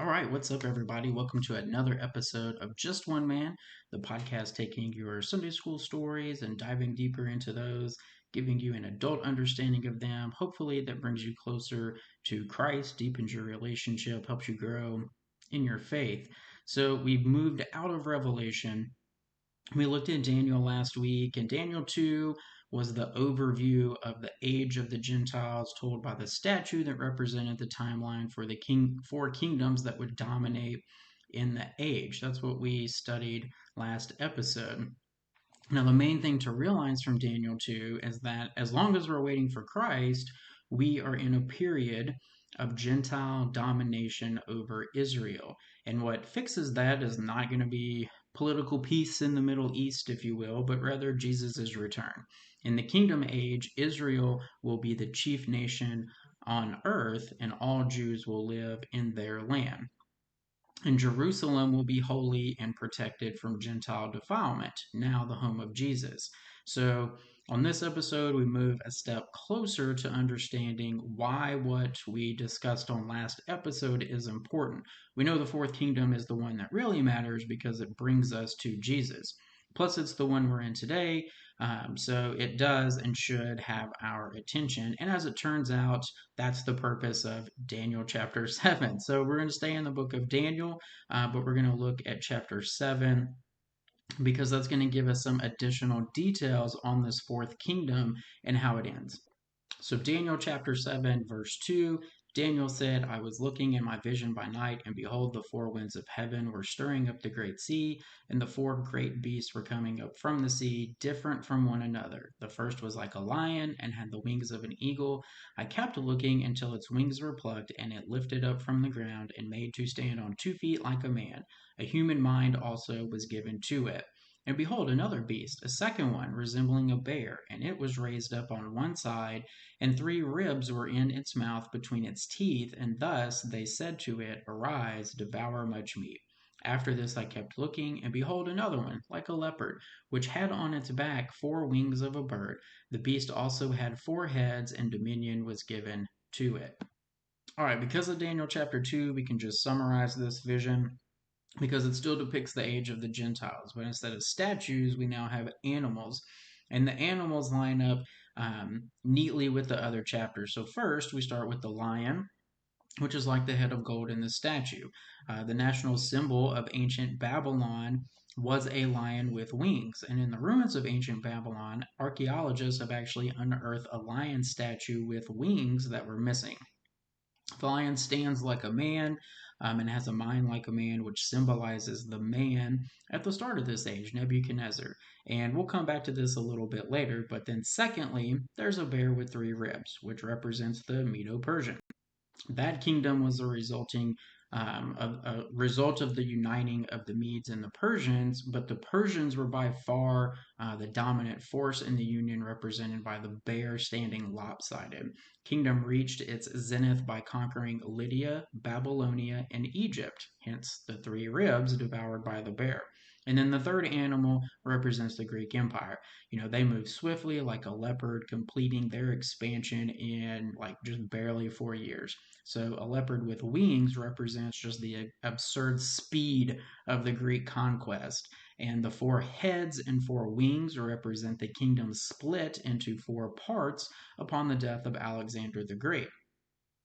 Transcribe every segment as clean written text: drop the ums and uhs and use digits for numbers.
All right, what's up, everybody? Welcome to another episode of Just One Man, the podcast taking your Sunday school stories and diving deeper into those, giving you an adult understanding of them. Hopefully, that brings you closer to Christ, deepens your relationship, helps you grow in your faith. So, we've moved out of Revelation. We looked at Daniel last week, and Daniel 2 was the overview of the age of the Gentiles told by the statue that represented the timeline for the four kingdoms that would dominate in the age. That's what we studied last episode. Now, the main thing to realize from Daniel 2 is that as long as we're waiting for Christ, we are in a period of Gentile domination over Israel. And what fixes that is not going to be political peace in the Middle East, if you will, but rather Jesus' return. In the kingdom age, Israel will be the chief nation on earth, and all Jews will live in their land. And Jerusalem will be holy and protected from Gentile defilement, now the home of Jesus. So, on this episode, we move a step closer to understanding why what we discussed on last episode is important. We know the fourth kingdom is the one that really matters because it brings us to Jesus. Plus, it's the one we're in today, so it does and should have our attention. And as it turns out, that's the purpose of Daniel chapter 7. So we're going to stay in the book of Daniel, but we're going to look at chapter 7 because that's going to give us some additional details on this fourth kingdom and how it ends. So, Daniel chapter 7, verse 2, Daniel said, I was looking in my vision by night, and behold, the four winds of heaven were stirring up the great sea, and the four great beasts were coming up from the sea, different from one another. The first was like a lion, and had the wings of an eagle. I kept looking until its wings were plucked, and it lifted up from the ground, and made to stand on 2 feet like a man. A human mind also was given to it. And behold, another beast, a second one, resembling a bear, and it was raised up on one side, and 3 ribs were in its mouth between its teeth, and thus they said to it, Arise, devour much meat. After this I kept looking, and behold, another one, like a leopard, which had on its back 4 wings of a bird. The beast also had 4 heads, and dominion was given to it. All right, because of Daniel chapter 2, we can just summarize this vision because it still depicts the age of the Gentiles. But instead of statues, we now have animals. And the animals line up neatly with the other chapters. So, first, we start with the lion, which is like the head of gold in the statue. The national symbol of ancient Babylon was a lion with wings. And in the ruins of ancient Babylon, archaeologists have actually unearthed a lion statue with wings that were missing. The lion stands like a man and has a mind like a man, which symbolizes the man at the start of this age, Nebuchadnezzar. And we'll come back to this a little bit later. But then, secondly, there's a bear with 3 ribs, which represents the Medo Persian. That kingdom was a result of the uniting of the Medes and the Persians, but the Persians were by far the dominant force in the union, represented by the bear standing lopsided. Kingdom reached its zenith by conquering Lydia, Babylonia, and Egypt, hence the 3 ribs devoured by the bear. And then the third animal represents the Greek Empire. They move swiftly like a leopard, completing their expansion in like just barely 4 years. So a leopard with wings represents just the absurd speed of the Greek conquest. And the 4 heads and 4 wings represent the kingdom split into 4 parts upon the death of Alexander the Great.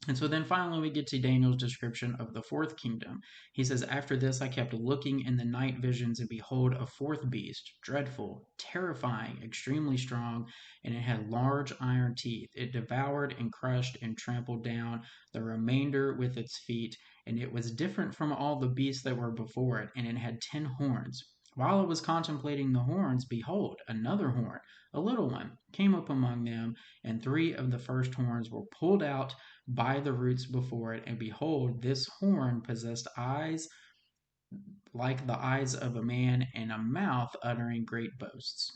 And so then finally we get to Daniel's description of the fourth kingdom. He says, After this I kept looking in the night visions, and behold, a 4th beast, dreadful, terrifying, extremely strong, and it had large iron teeth. It devoured and crushed and trampled down the remainder with its feet, and it was different from all the beasts that were before it, and it had 10 horns. While I was contemplating the horns, behold, another horn, a little one, came up among them, and 3 of the first horns were pulled out by the roots before it, and behold, this horn possessed eyes like the eyes of a man, and a mouth uttering great boasts.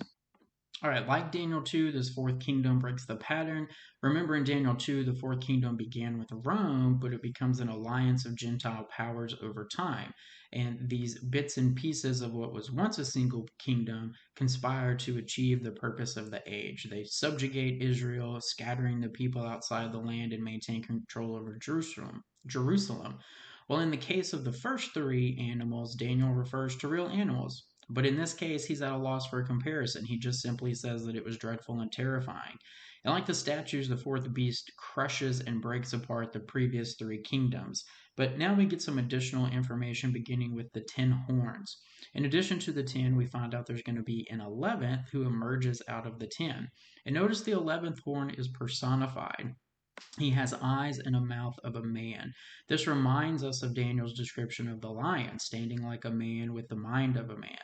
All right, like Daniel 2, this fourth kingdom breaks the pattern. Remember, in Daniel 2, the fourth kingdom began with Rome, but it becomes an alliance of Gentile powers over time. And these bits and pieces of what was once a single kingdom conspire to achieve the purpose of the age. They subjugate Israel, scattering the people outside the land and maintain control over Jerusalem. Well, in the case of the first three animals, Daniel refers to real animals. But in this case, he's at a loss for a comparison. He just simply says that it was dreadful and terrifying. And like the statues, the fourth beast crushes and breaks apart the previous three kingdoms. But now we get some additional information beginning with the 10 horns. In addition to the 10, we find out there's going to be an 11th who emerges out of the 10. And notice the 11th horn is personified. He has eyes and a mouth of a man. This reminds us of Daniel's description of the lion, standing like a man with the mind of a man.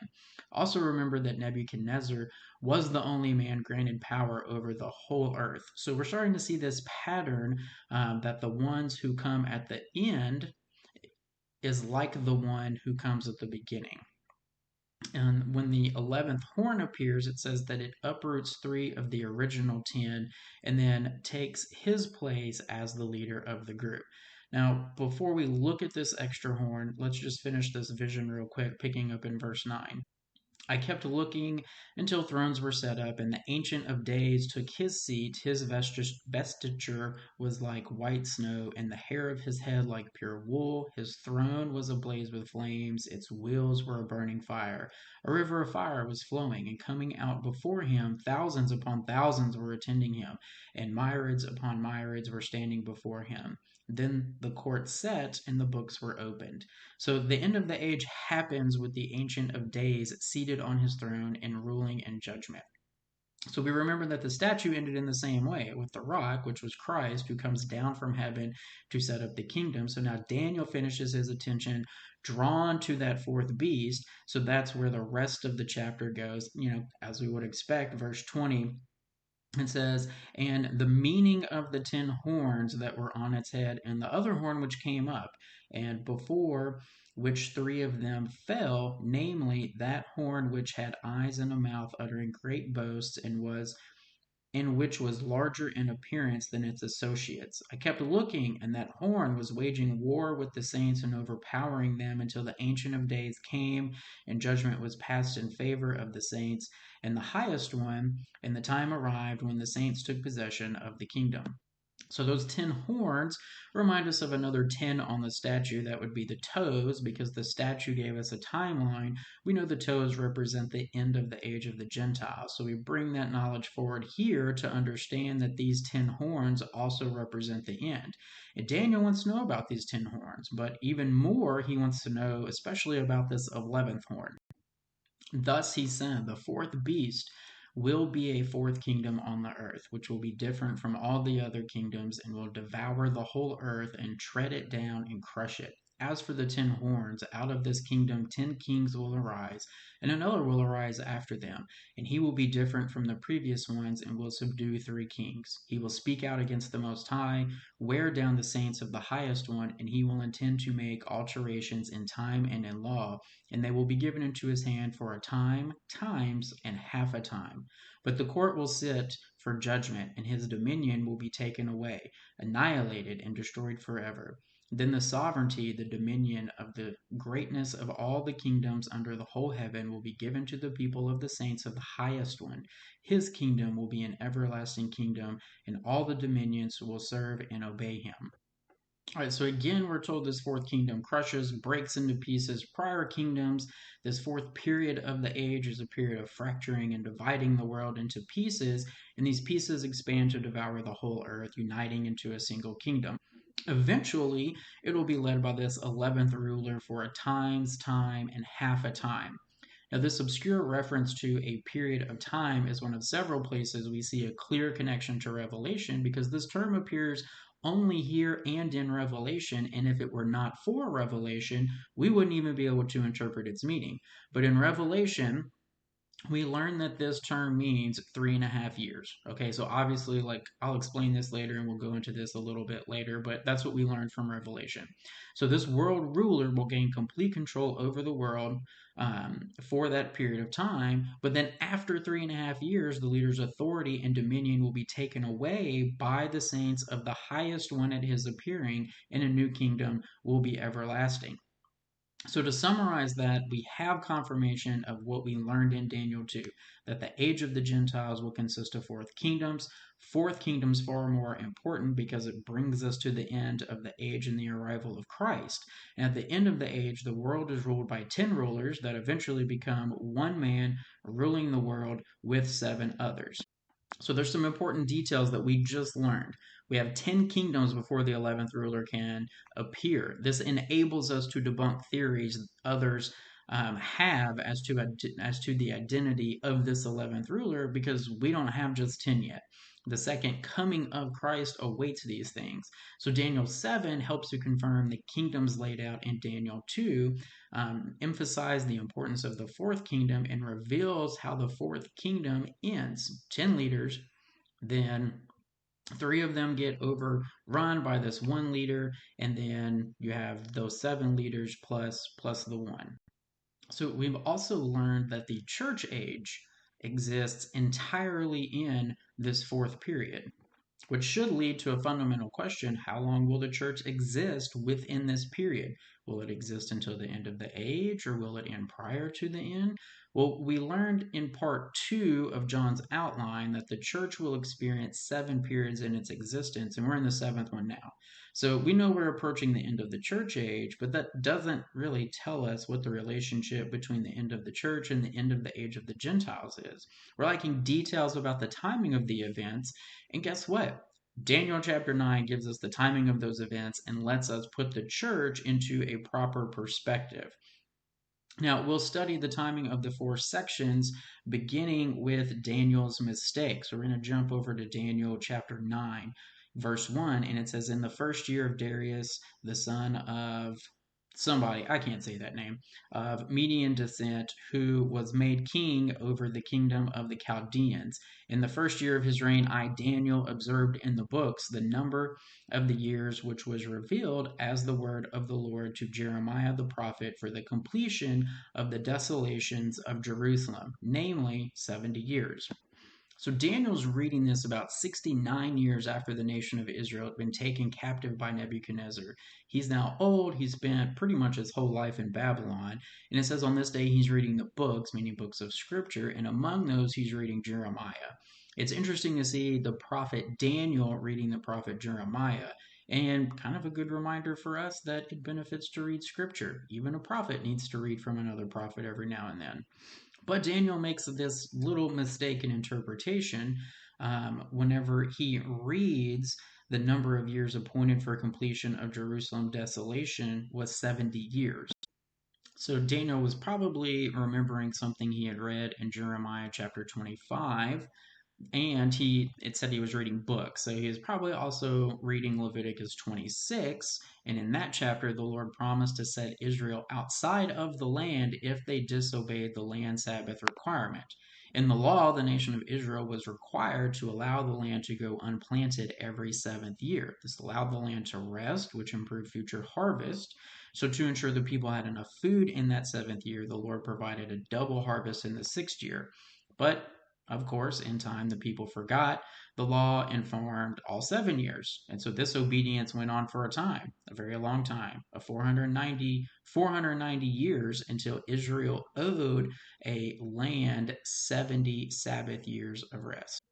Also, remember that Nebuchadnezzar was the only man granted power over the whole earth. So, we're starting to see this pattern that the ones who come at the end is like the one who comes at the beginning. And when the 11th horn appears, it says that it uproots three of the original 10 and then takes his place as the leader of the group. Now, before we look at this extra horn, let's just finish this vision real quick, picking up in verse 9. I kept looking until thrones were set up, and the Ancient of Days took his seat. His vestiture was like white snow, and the hair of his head like pure wool. His throne was ablaze with flames, its wheels were a burning fire. A river of fire was flowing, and coming out before him, thousands upon thousands were attending him, and myriads upon myriads were standing before him. Then the court set, and the books were opened. So the end of the age happens with the Ancient of Days seated on his throne and ruling in judgment. So we remember that the statue ended in the same way with the rock, which was Christ, who comes down from heaven to set up the kingdom. So now Daniel finishes his attention drawn to that fourth beast. So that's where the rest of the chapter goes, as we would expect. Verse 20, it says, and the meaning of the 10 horns that were on its head, and the other horn which came up, and before which three of them fell, namely that horn which had eyes and a mouth, uttering great boasts, and which was larger in appearance than its associates. I kept looking, and that horn was waging war with the saints and overpowering them until the Ancient of Days came, and judgment was passed in favor of the saints and the highest one, and the time arrived when the saints took possession of the kingdom. So those 10 horns remind us of another 10 on the statue. That would be the toes, because the statue gave us a timeline. We know the toes represent the end of the age of the Gentiles. So we bring that knowledge forward here to understand that these 10 horns also represent the end. And Daniel wants to know about these 10 horns, but even more, he wants to know especially about this 11th horn. Thus he said, the fourth beast will be a fourth kingdom on the earth, which will be different from all the other kingdoms and will devour the whole earth and tread it down and crush it. As for the 10 horns, out of this kingdom 10 kings will arise, and another will arise after them, and he will be different from the previous ones and will subdue 3 kings. He will speak out against the Most High, wear down the saints of the highest one, and he will intend to make alterations in time and in law, and they will be given into his hand for a time, times, and half a time. But the court will sit for judgment, and his dominion will be taken away, annihilated, and destroyed forever. Then the sovereignty, the dominion of the greatness of all the kingdoms under the whole heaven will be given to the people of the saints of the highest one. His kingdom will be an everlasting kingdom, and all the dominions will serve and obey him. All right, so again, we're told this fourth kingdom crushes, breaks into pieces prior kingdoms. This fourth period of the age is a period of fracturing and dividing the world into pieces, and these pieces expand to devour the whole earth, uniting into a single kingdom. Eventually, it will be led by this 11th ruler for a time's time and half a time. Now, this obscure reference to a period of time is one of several places we see a clear connection to Revelation, because this term appears only here and in Revelation, and if it were not for Revelation, we wouldn't even be able to interpret its meaning. But in Revelation, we learn that this term means 3.5 years. Okay, so obviously, I'll explain this later and we'll go into this a little bit later, but that's what we learned from Revelation. So this world ruler will gain complete control over the world for that period of time, but then after 3.5 years, the leader's authority and dominion will be taken away by the saints of the highest one at his appearing, and a new kingdom will be everlasting. So, to summarize that, we have confirmation of what we learned in Daniel 2, that the age of the Gentiles will consist of fourth kingdoms. Fourth kingdom's far more important because it brings us to the end of the age and the arrival of Christ. And at the end of the age, the world is ruled by 10 rulers that eventually become one man ruling the world with 7 others. So there's some important details that we just learned. We have 10 kingdoms before the 11th ruler can appear. This enables us to debunk theories others have as to the identity of this 11th ruler, because we don't have just 10 yet. The second coming of Christ awaits these things. So Daniel 7 helps to confirm the kingdoms laid out in Daniel 2, emphasize the importance of the fourth kingdom, and reveals how the fourth kingdom ends. 10 leaders, then 3 of them get overrun by this one leader, and then you have those 7 leaders plus the one. So we've also learned that the church age exists entirely in this fourth period, which should lead to a fundamental question: how long will the church exist within this period? Will it exist until the end of the age, or will it end prior to the end? Well, we learned in part 2 of John's outline that the church will experience 7 periods in its existence, and we're in the 7th one now. So we know we're approaching the end of the church age, but that doesn't really tell us what the relationship between the end of the church and the end of the age of the Gentiles is. We're lacking details about the timing of the events, and guess what? Daniel chapter 9 gives us the timing of those events and lets us put the church into a proper perspective. Now, we'll study the timing of the 4 sections, beginning with Daniel's mistake. So, we're going to jump over to Daniel chapter 9, verse 1, and it says, "In the first year of Darius, the son of somebody, I can't say that name, of Median descent, who was made king over the kingdom of the Chaldeans. In the first year of his reign, I, Daniel, observed in the books the number of the years which was revealed as the word of the Lord to Jeremiah the prophet for the completion of the desolations of Jerusalem, namely 70 years." So Daniel's reading this about 69 years after the nation of Israel had been taken captive by Nebuchadnezzar. He's now old. He spent pretty much his whole life in Babylon. And it says on this day he's reading the books, meaning books of scripture, and among those he's reading Jeremiah. It's interesting to see the prophet Daniel reading the prophet Jeremiah, and kind of a good reminder for us that it benefits to read scripture. Even a prophet needs to read from another prophet every now and then. But Daniel makes this little mistake in interpretation whenever he reads the number of years appointed for completion of Jerusalem desolation was 70 years. So Daniel was probably remembering something he had read in Jeremiah chapter 25, and it said he was reading books, so he was probably also reading Leviticus 26. And in that chapter, the Lord promised to set Israel outside of the land if they disobeyed the land Sabbath requirement. In the law, the nation of Israel was required to allow the land to go unplanted every 7th year. This allowed the land to rest, which improved future harvest. So to ensure the people had enough food in that 7th year, the Lord provided a double harvest in the 6th year. But of course, in time, the people forgot the law and farmed all 7 years. And so this obedience went on for a time, a very long time, of 490 years, until Israel owed a land 70 Sabbath years of rest.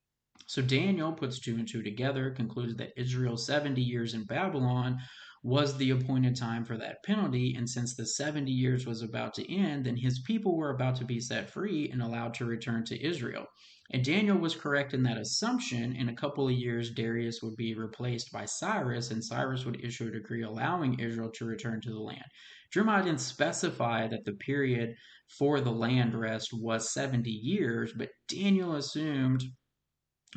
So Daniel puts 2 and 2 together, concludes that Israel's 70 years in Babylon was the appointed time for that penalty, and since the 70 years was about to end, then his people were about to be set free and allowed to return to Israel. And Daniel was correct in that assumption. In a couple of years, Darius would be replaced by Cyrus, and Cyrus would issue a decree allowing Israel to return to the land. Jeremiah didn't specify that the period for the land rest was 70 years, but Daniel assumed,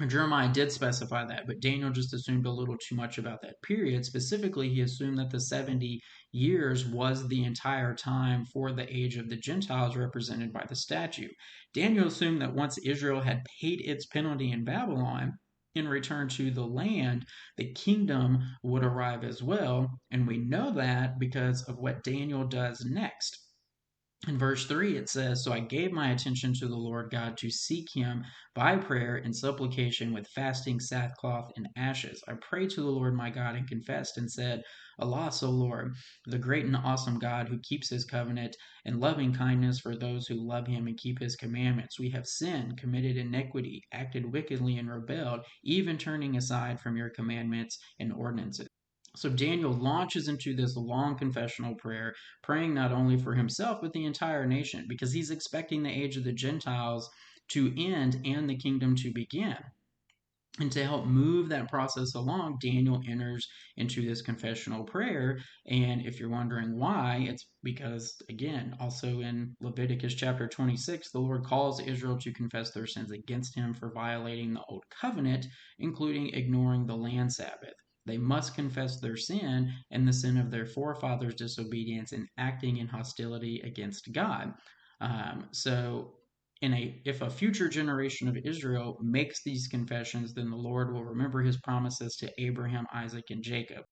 Jeremiah did specify that, but Daniel just assumed a little too much about that period. Specifically, he assumed that the 70 years was the entire time for the age of the Gentiles represented by the statute. Daniel assumed that once Israel had paid its penalty in Babylon in return to the land, the kingdom would arrive as well. And we know that because of what Daniel does next. In verse 3, it says, "So I gave my attention to the Lord God to seek him by prayer and supplication with fasting, sackcloth, and ashes. I prayed to the Lord my God and confessed and said, Alas, O Lord, the great and awesome God who keeps his covenant and loving kindness for those who love him and keep his commandments. We have sinned, committed iniquity, acted wickedly, and rebelled, even turning aside from your commandments and ordinances." So Daniel launches into this long confessional prayer, praying not only for himself, but the entire nation, because he's expecting the age of the Gentiles to end and the kingdom to begin. And to help move that process along, Daniel enters into this confessional prayer. And if you're wondering why, it's because, again, also in Leviticus chapter 26, the Lord calls Israel to confess their sins against him for violating the old covenant, including ignoring the land Sabbath. They must confess their sin and the sin of their forefathers' disobedience and acting in hostility against God. So if a future generation of Israel makes these confessions, then the Lord will remember his promises to Abraham, Isaac, and Jacob.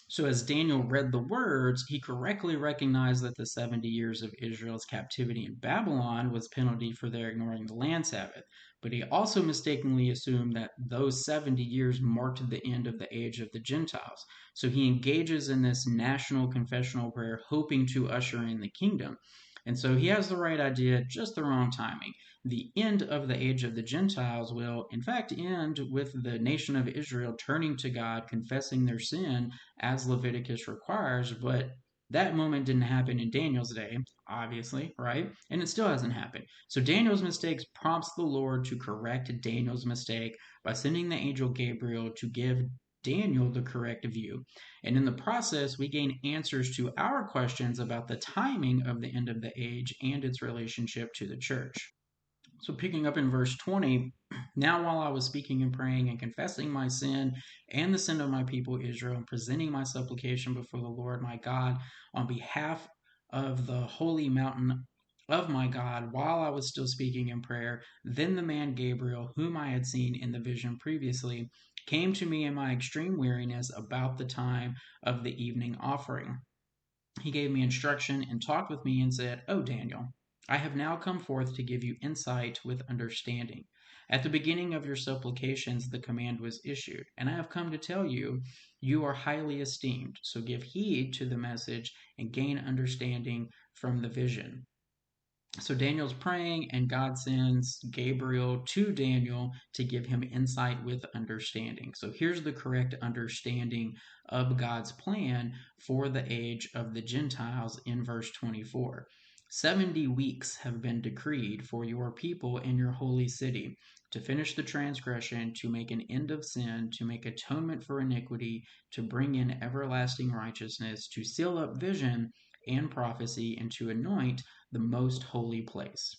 So as Daniel read the words, he correctly recognized that the 70 years of Israel's captivity in Babylon was penalty for their ignoring the land Sabbath. But he also mistakenly assumed that those 70 years marked the end of the age of the Gentiles. So he engages in this national confessional prayer, hoping to usher in the kingdom. And so he has the right idea, just the wrong timing. The end of the age of the Gentiles will, in fact, end with the nation of Israel turning to God, confessing their sin, as Leviticus requires, but that moment didn't happen in Daniel's day, obviously, right? And it still hasn't happened. So Daniel's mistakes prompts the Lord to correct Daniel's mistake by sending the angel Gabriel to give Daniel the correct view. And in the process, we gain answers to our questions about the timing of the end of the age and its relationship to the church. So, picking up in verse 20, now while I was speaking and praying and confessing my sin and the sin of my people Israel, and presenting my supplication before the Lord my God on behalf of the holy mountain of my God, while I was still speaking in prayer, then the man Gabriel, whom I had seen in the vision previously, came to me in my extreme weariness about the time of the evening offering. He gave me instruction and talked with me and said, "O Daniel, I have now come forth to give you insight with understanding. At the beginning of your supplications, the command was issued, and I have come to tell you, you are highly esteemed. So give heed to the message and gain understanding from the vision." So Daniel's praying, and God sends Gabriel to Daniel to give him insight with understanding. So here's the correct understanding of God's plan for the age of the Gentiles in verse 24. 70 weeks have been decreed for your people in your holy city to finish the transgression, to make an end of sin, to make atonement for iniquity, to bring in everlasting righteousness, to seal up vision and prophecy, and to anoint the most holy place.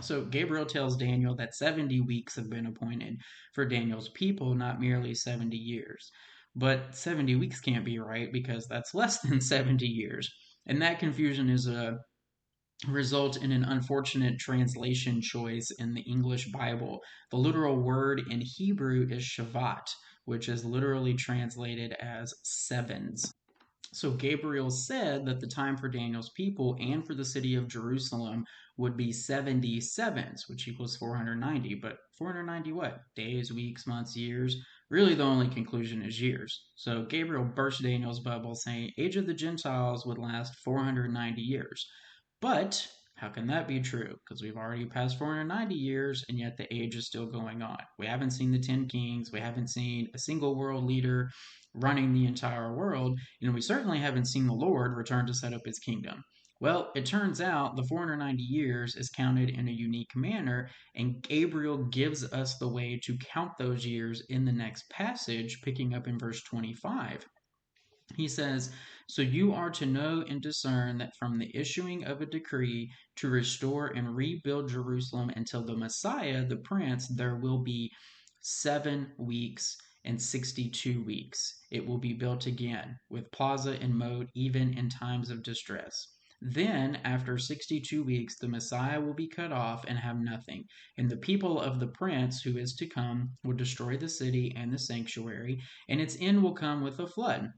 So Gabriel tells Daniel that 70 weeks have been appointed for Daniel's people, not merely 70 years. But 70 weeks can't be right because that's less than 70 years. And that confusion is a result in an unfortunate translation choice in the English Bible. The literal word in Hebrew is Shavat, which is literally translated as sevens. So Gabriel said that the time for Daniel's people and for the city of Jerusalem would be 77s, which equals 490. But 490 what? Days, weeks, months, years? Really, the only conclusion is years. So Gabriel burst Daniel's bubble, saying age of the Gentiles would last 490 years. But how can that be true? Because we've already passed 490 years, and yet the age is still going on. We haven't seen the 10 kings. We haven't seen a single world leader running the entire world. And we certainly haven't seen the Lord return to set up his kingdom. Well, it turns out the 490 years is counted in a unique manner, and Gabriel gives us the way to count those years in the next passage, picking up in verse 25. He says, "So you are to know and discern that from the issuing of a decree to restore and rebuild Jerusalem until the Messiah, the Prince, there will be 7 weeks and 62 weeks. It will be built again with plaza and moat, even in times of distress. Then, after 62 weeks, the Messiah will be cut off and have nothing, and the people of the Prince who is to come will destroy the city and the sanctuary, and its end will come with a flood.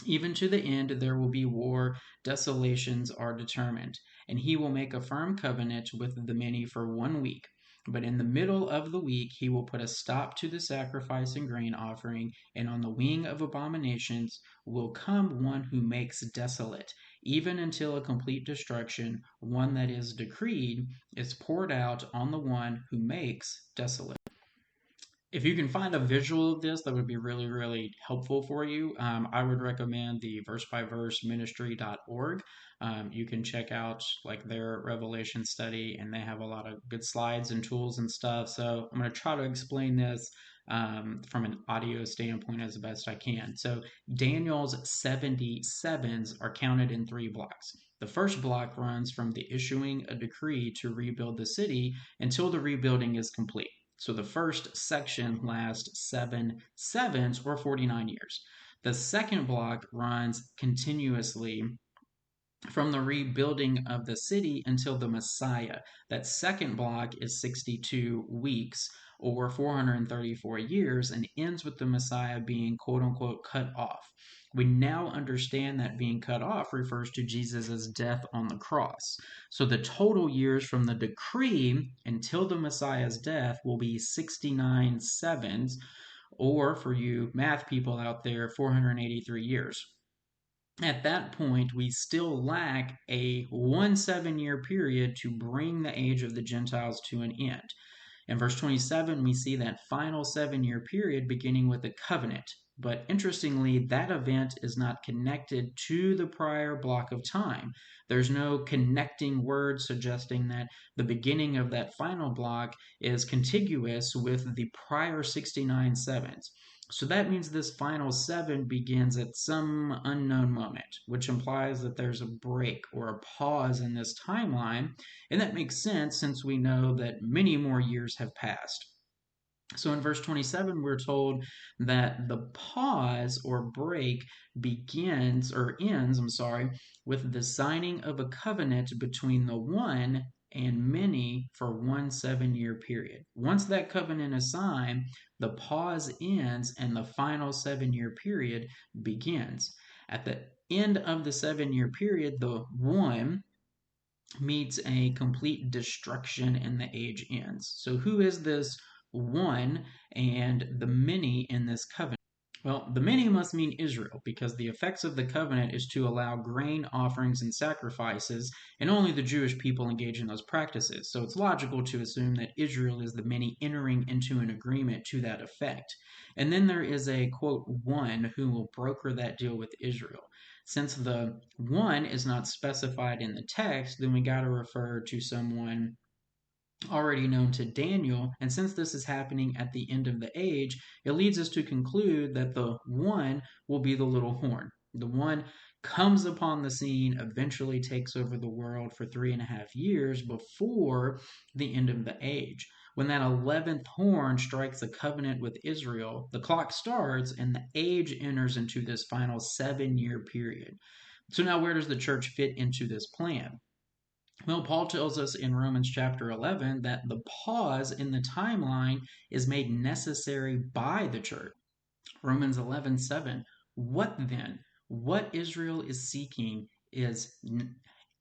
Even to the end there will be war, desolations are determined. And he will make a firm covenant with the many for 1 week. But in the middle of the week he will put a stop to the sacrifice and grain offering, and on the wing of abominations will come one who makes desolate, even until a complete destruction, one that is decreed, is poured out on the one who makes desolate. If you can find a visual of this, that would be really, really helpful for you. I would recommend the versebyverseministry.org. You can check out like their Revelation study, and they have a lot of good slides and tools and stuff. So I'm going to try to explain this from an audio standpoint as best I can. So Daniel's 77s are counted in 3 blocks. The first block runs from the issuing a decree to rebuild the city until the rebuilding is complete. So the first section lasts 7 sevens or 49 years. The second block runs continuously from the rebuilding of the city until the Messiah. That second block is 62 weeks or 434 years and ends with the Messiah being quote unquote cut off. We now understand that being cut off refers to Jesus' death on the cross. So the total years from the decree until the Messiah's death will be 69 sevens, or for you math people out there, 483 years. At that point, we still lack a 1 7 year period to bring the age of the Gentiles to an end. In verse 27, we see that final 7 year period beginning with a covenant. But interestingly, that event is not connected to the prior block of time. There's no connecting word suggesting that the beginning of that final block is contiguous with the prior 69 sevens. So that means this final 7 begins at some unknown moment, which implies that there's a break or a pause in this timeline. And that makes sense since we know that many more years have passed. So in verse 27, we're told that the pause or break begins or ends, with the signing of a covenant between the one and many for 1 7 year period. Once that covenant is signed, the pause ends and the final 7 year period begins. At the end of the 7 year period, the one meets a complete destruction and the age ends. So, who is this one and the many in this covenant? Well, the many must mean Israel, because the effects of the covenant is to allow grain offerings and sacrifices, and only the Jewish people engage in those practices. So it's logical to assume that Israel is the many entering into an agreement to that effect. And then there is a quote, one who will broker that deal with Israel. Since the one is not specified in the text, then we got to refer to someone already known to Daniel. And since this is happening at the end of the age, it leads us to conclude that the one will be the little horn. The one comes upon the scene, eventually takes over the world for 3.5 years before the end of the age. When that 11th horn strikes a covenant with Israel, the clock starts and the age enters into this final 7 year period. So now where does the church fit into this plan? Well, Paul tells us in Romans chapter 11 that the pause in the timeline is made necessary by the church. Romans 11:7. What then? What Israel is seeking is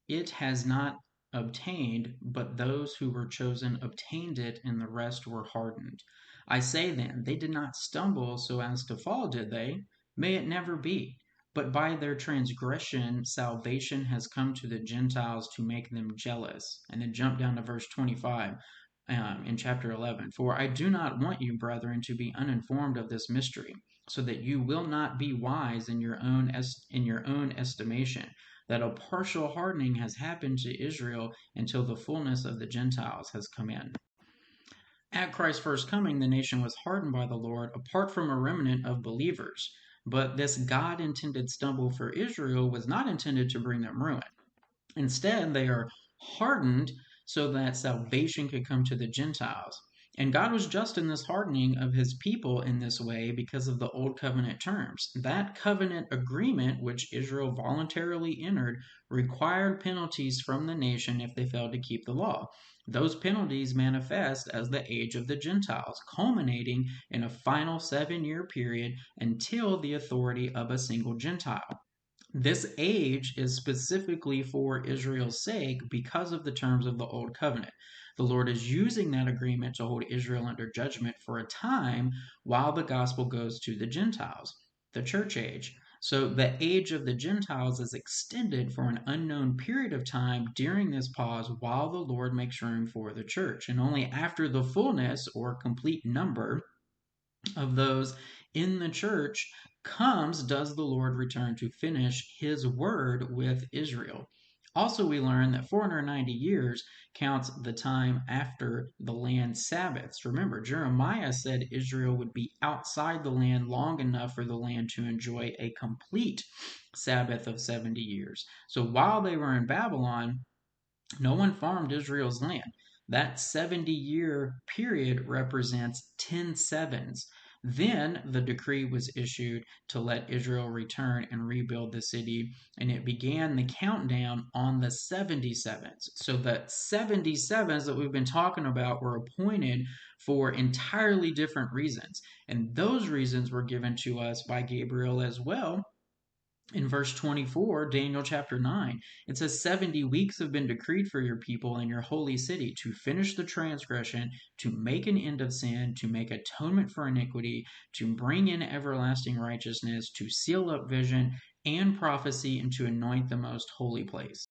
it has not obtained, but those who were chosen obtained it, and the rest were hardened. I say then, they did not stumble so as to fall, did they? May it never be. But by their transgression, salvation has come to the Gentiles to make them jealous. And then jump down to verse 25 in chapter 11. For I do not want you, brethren, to be uninformed of this mystery, so that you will not be wise in your own estimation, that a partial hardening has happened to Israel until the fullness of the Gentiles has come in. At Christ's first coming, the nation was hardened by the Lord apart from a remnant of believers. But this God intended stumble for Israel was not intended to bring them ruin. Instead, they are hardened so that salvation could come to the Gentiles. And God was just in this hardening of his people in this way because of the old covenant terms. That covenant agreement, which Israel voluntarily entered, required penalties from the nation if they failed to keep the law. Those penalties manifest as the age of the Gentiles, culminating in a final 7-year period until the authority of a single Gentile. This age is specifically for Israel's sake because of the terms of the Old Covenant. The Lord is using that agreement to hold Israel under judgment for a time while the gospel goes to the Gentiles, the church age. So the age of the Gentiles is extended for an unknown period of time during this pause while the Lord makes room for the church. And only after the fullness or complete number of those in the church comes, does the Lord return to finish his word with Israel. Also, we learn that 490 years counts the time after the land Sabbaths. Remember, Jeremiah said Israel would be outside the land long enough for the land to enjoy a complete Sabbath of 70 years. So while they were in Babylon, no one farmed Israel's land. That 70-year period represents 10 sevens. Then the decree was issued to let Israel return and rebuild the city, and it began the countdown on the 77s. So the 77s that we've been talking about were appointed for entirely different reasons, and those reasons were given to us by Gabriel as well in verse 24, Daniel chapter 9. It says, 70 weeks have been decreed for your people and your holy city to finish the transgression, to make an end of sin, to make atonement for iniquity, to bring in everlasting righteousness, to seal up vision and prophecy, and to anoint the most holy place.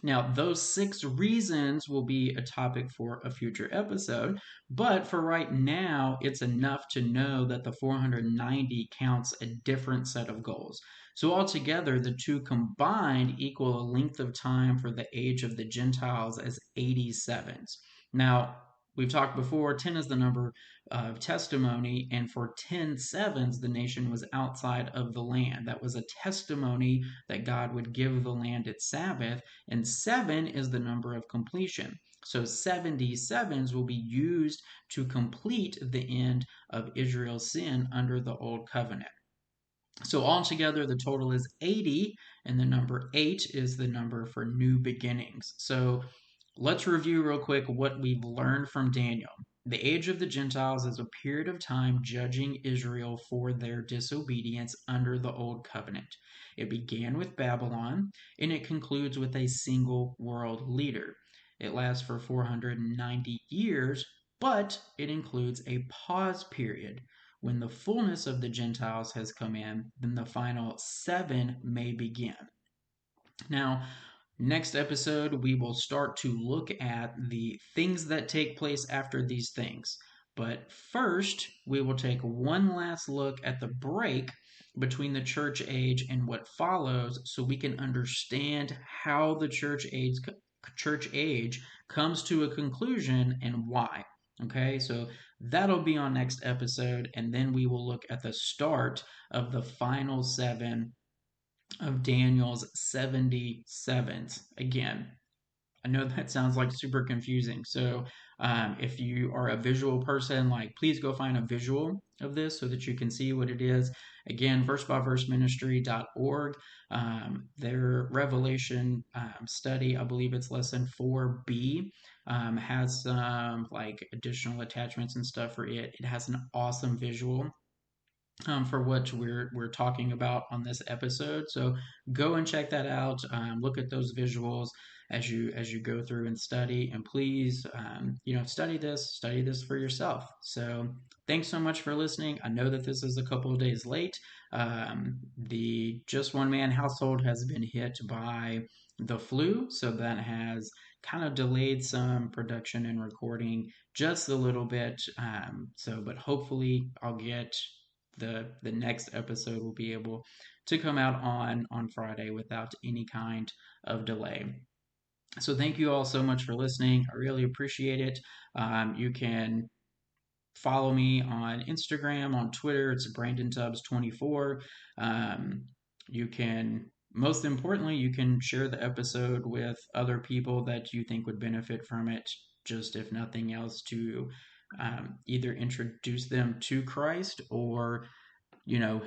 Now, those 6 reasons will be a topic for a future episode, but for right now, it's enough to know that the 490 counts a different set of goals. So, altogether, the two combined equal a length of time for the age of the Gentiles as 87s. Now, we've talked before, 10 is the number of testimony, and for 10 sevens, the nation was outside of the land. That was a testimony that God would give the land its Sabbath, and 7 is the number of completion. So 77s will be used to complete the end of Israel's sin under the Old Covenant. So altogether, the total is 80, and the number 8 is the number for new beginnings. So let's review real quick what we've learned from Daniel. The age of the Gentiles is a period of time judging Israel for their disobedience under the Old Covenant. It began with Babylon, and it concludes with a single world leader. It lasts for 490 years, but it includes a pause period. When the fullness of the Gentiles has come in, then the final 7 may begin. Now, next episode, we will start to look at the things that take place after these things. But first, we will take one last look at the break between the church age and what follows so we can understand how the church age comes to a conclusion and why. Okay, so that'll be on next episode, and then we will look at the start of the final 7 of Daniel's 77s. Again, I know that sounds like super confusing. So if you are a visual person, like please go find a visual of this so that you can see what it is. Again, versebyverseministry.org. Their Revelation study, I believe it's lesson 4B, has some like additional attachments and stuff for it. It has an awesome visual for what we're talking about on this episode. So go and check that out. Look at those visuals as you go through and study, and please study this for yourself. So thanks so much for listening. I know that this is a couple of days late. The Just One Man household has been hit by the flu, so that has kind of delayed some production and recording just a little bit. But hopefully I'll get the next episode will be able to come out on Friday without any kind of delay. So thank you all so much for listening. I really appreciate it. You can follow me on Instagram, on Twitter. It's BrandonTubbs24. Most importantly, you can share the episode with other people that you think would benefit from it, just if nothing else, to either introduce them to Christ or,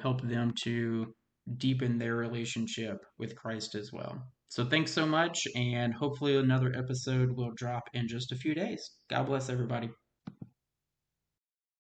help them to deepen their relationship with Christ as well. So thanks so much, and hopefully another episode will drop in just a few days. God bless everybody.